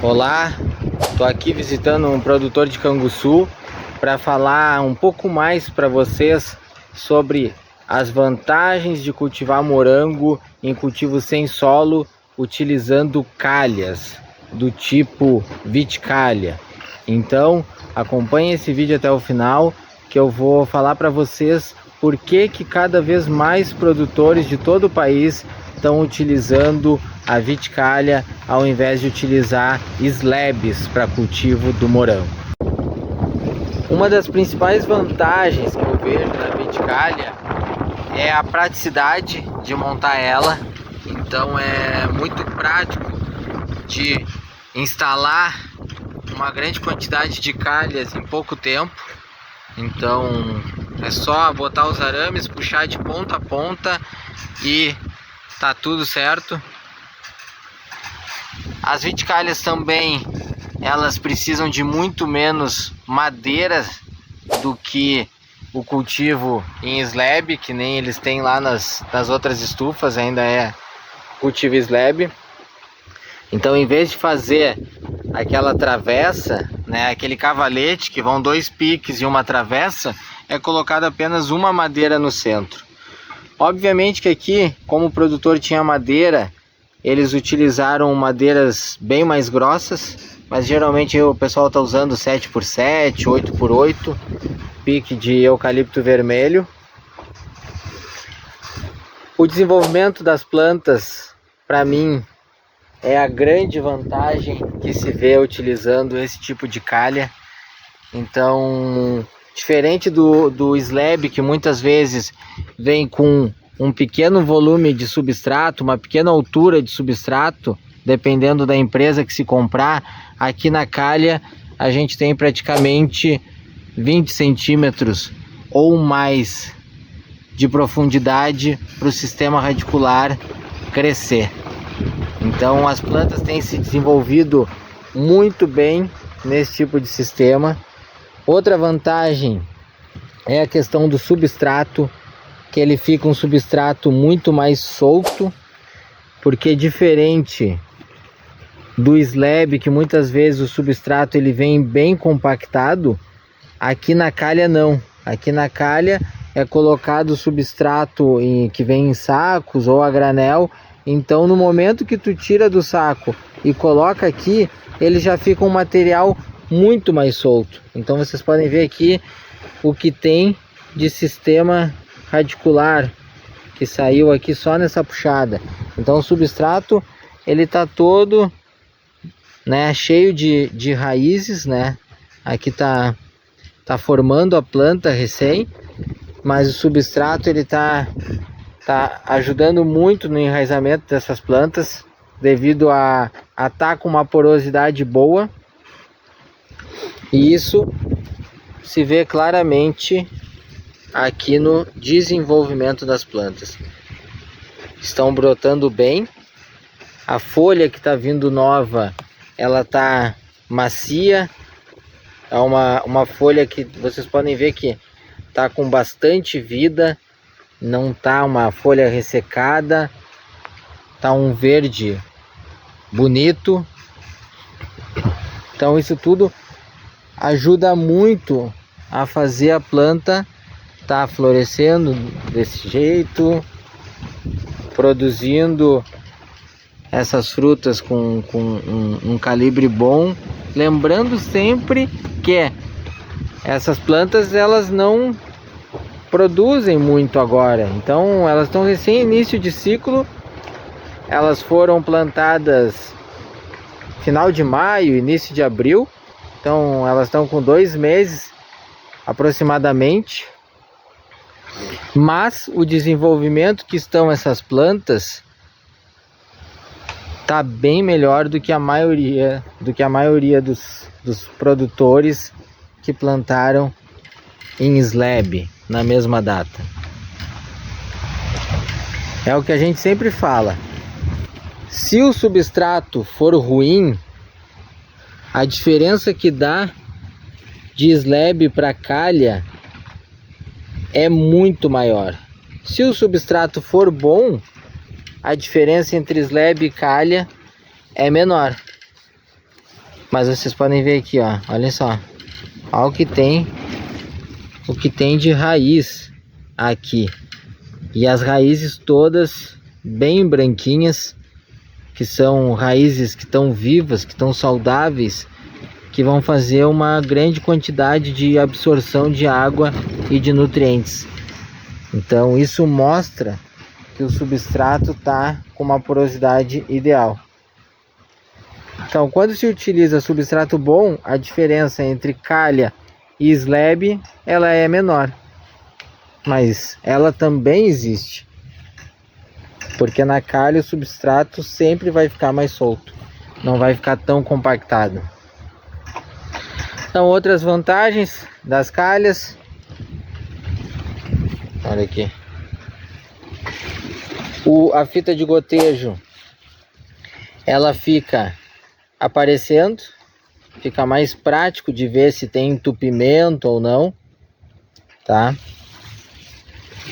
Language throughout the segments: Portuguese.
Olá, estou aqui visitando um produtor de Canguçu para falar um pouco mais para vocês sobre as vantagens de cultivar morango em cultivo sem solo utilizando calhas do tipo Viticalha. Então acompanhe esse vídeo até o final, que eu vou falar para vocês por que cada vez mais produtores de todo o país estão utilizando a Viticalha ao invés de utilizar slabs para cultivo do morango. Uma das principais vantagens que eu vejo na Viticalha é a praticidade de montar ela. Então é muito prático de instalar uma grande quantidade de calhas em pouco tempo. Então é só botar os arames, puxar de ponta a ponta e tá tudo certo. As viticalhas também, elas precisam de muito menos madeira do que o cultivo em slab, que nem eles têm lá nas outras estufas, ainda é cultivo slab. Então, em vez de fazer aquela travessa, né, aquele cavalete que vão dois piques e uma travessa, é colocado apenas uma madeira no centro. Obviamente que aqui, como o produtor tinha madeira, eles utilizaram madeiras bem mais grossas, mas geralmente o pessoal está usando 7x7, 8x8, pique de eucalipto vermelho. O desenvolvimento das plantas, para mim, é a grande vantagem que se vê utilizando esse tipo de calha. Então, diferente do slab, que muitas vezes vem com um pequeno volume de substrato, uma pequena altura de substrato, dependendo da empresa que se comprar, aqui na calha a gente tem praticamente 20 centímetros ou mais de profundidade para o sistema radicular crescer. Então as plantas têm se desenvolvido muito bem nesse tipo de sistema. Outra vantagem é a questão do substrato, que ele fica um substrato muito mais solto, porque diferente do slab, que muitas vezes o substrato ele vem bem compactado, aqui na calha não. Aqui na calha é colocado o substrato que vem em sacos ou a granel. Então no momento que tu tira do saco e coloca aqui, ele já fica um material muito mais solto. Então vocês podem ver aqui o que tem de sistema radicular que saiu aqui só nessa puxada. Então o substrato ele tá todo, né, cheio de raízes, né? Aqui tá formando a planta recém, mas o substrato ele tá ajudando muito no enraizamento dessas plantas, devido a tá com uma porosidade boa. E isso se vê claramente aqui no desenvolvimento das plantas. Estão brotando bem. A folha que está vindo nova, ela tá macia. É uma folha que vocês podem ver que tá com bastante vida. Não tá uma folha ressecada. Tá um verde bonito. Então isso tudo ajuda muito a fazer a planta tá florescendo desse jeito, produzindo essas frutas com um calibre bom. Lembrando sempre que essas plantas elas não produzem muito agora, então elas estão recém início de ciclo. Elas foram plantadas final de maio, início de abril, então elas estão com 2 meses aproximadamente. Mas o desenvolvimento que estão essas plantas tá bem melhor do que a maioria dos produtores que plantaram em slab na mesma data. É o que a gente sempre fala. Se o substrato for ruim, a diferença que dá de slab para calha é muito maior. Se o substrato for bom, a diferença entre slab e calha é menor. Mas vocês podem ver aqui, ó, olha só. Olha o que tem de raiz aqui. E as raízes todas bem branquinhas, que são raízes que estão vivas, que estão saudáveis, que vão fazer uma grande quantidade de absorção de água e de nutrientes. Então isso mostra que o substrato está com uma porosidade ideal. Então, quando se utiliza substrato bom, a diferença entre calha e slab, ela é menor. Mas ela também existe. Porque na calha o substrato sempre vai ficar mais solto. Não vai ficar tão compactado. Então, outras vantagens das calhas. Olha aqui. A fita de gotejo, ela fica aparecendo, fica mais prático de ver se tem entupimento ou não, tá?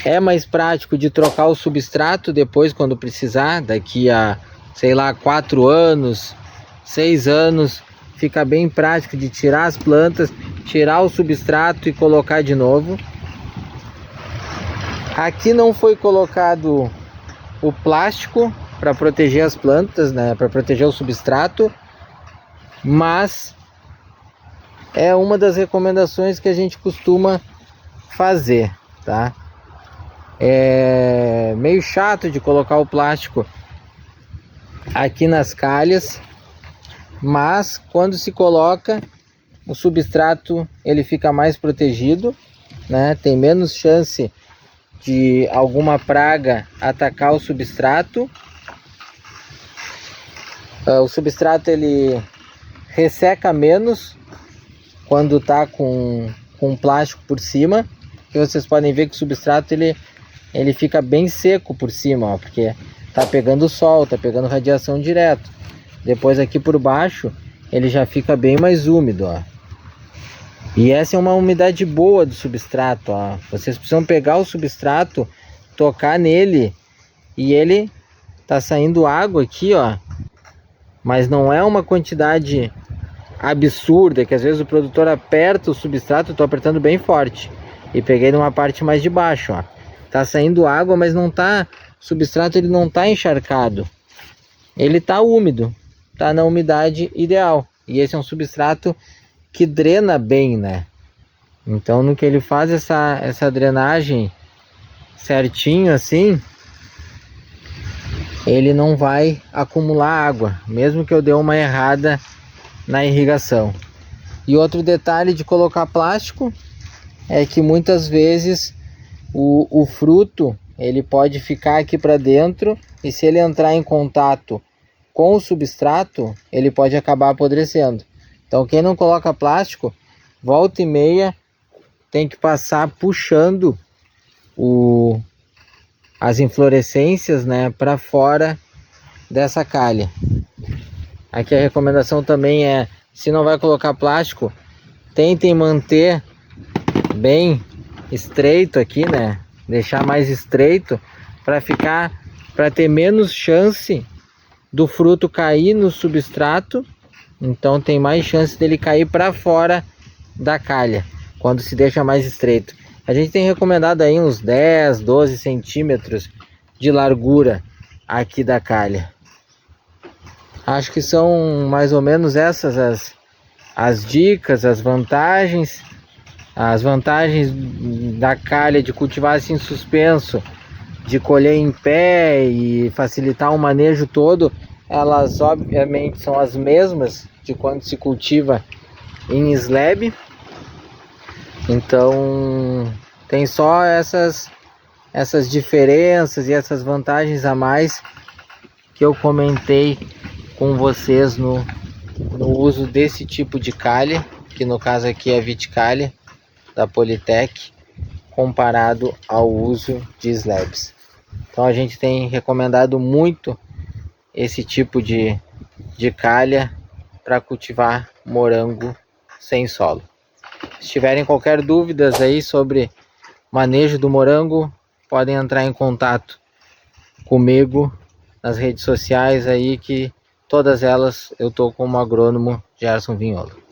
É mais prático de trocar o substrato depois quando precisar, daqui a, sei lá, 4 anos, 6 anos, fica bem prático de tirar as plantas, tirar o substrato e colocar de novo. Aqui não foi colocado o plástico para proteger as plantas, né, para proteger o substrato, mas é uma das recomendações que a gente costuma fazer, tá? É meio chato de colocar o plástico aqui nas calhas, mas quando se coloca, o substrato ele fica mais protegido, né? Tem menos chance de alguma praga atacar o substrato. O substrato ele resseca menos quando tá com plástico por cima, que vocês podem ver que o substrato ele fica bem seco por cima, ó, porque tá pegando sol, tá pegando radiação direto. Depois aqui por baixo ele já fica bem mais úmido, ó. E essa é uma umidade boa do substrato, ó. Vocês precisam pegar o substrato, tocar nele e ele tá saindo água aqui, ó. Mas não é uma quantidade absurda, que às vezes o produtor aperta o substrato, eu tô apertando bem forte. E peguei numa parte mais de baixo, ó. Tá saindo água, mas não tá, o substrato ele não tá encharcado. Ele tá úmido, tá na umidade ideal. E esse é um substrato que drena bem, né? Então no que ele faz essa drenagem certinho assim, ele não vai acumular água, mesmo que eu dê uma errada na irrigação. E outro detalhe de colocar plástico é que muitas vezes o fruto ele pode ficar aqui para dentro, e se ele entrar em contato com o substrato, ele pode acabar apodrecendo. Então quem não coloca plástico, volta e meia tem que passar puxando as inflorescências, né, para fora dessa calha. Aqui a recomendação também é, se não vai colocar plástico, tentem manter bem estreito aqui, né? Deixar mais estreito para ter menos chance do fruto cair no substrato. Então tem mais chance dele cair para fora da calha quando se deixa mais estreito. A gente tem recomendado aí uns 10, 12 centímetros de largura aqui da calha. Acho que são mais ou menos essas as dicas, as vantagens. As vantagens da calha de cultivar assim suspenso, de colher em pé e facilitar o manejo todo, elas obviamente são as mesmas de quando se cultiva em slab. Então tem só essas diferenças e essas vantagens a mais que eu comentei com vocês no uso desse tipo de calha, que no caso aqui é a Viticalha da Polytech, comparado ao uso de slabs. Então a gente tem recomendado muito esse tipo de calha para cultivar morango sem solo. Se tiverem qualquer dúvidas aí sobre manejo do morango, podem entrar em contato comigo nas redes sociais aí, que todas elas eu estou como agrônomo Gerson Vignolo.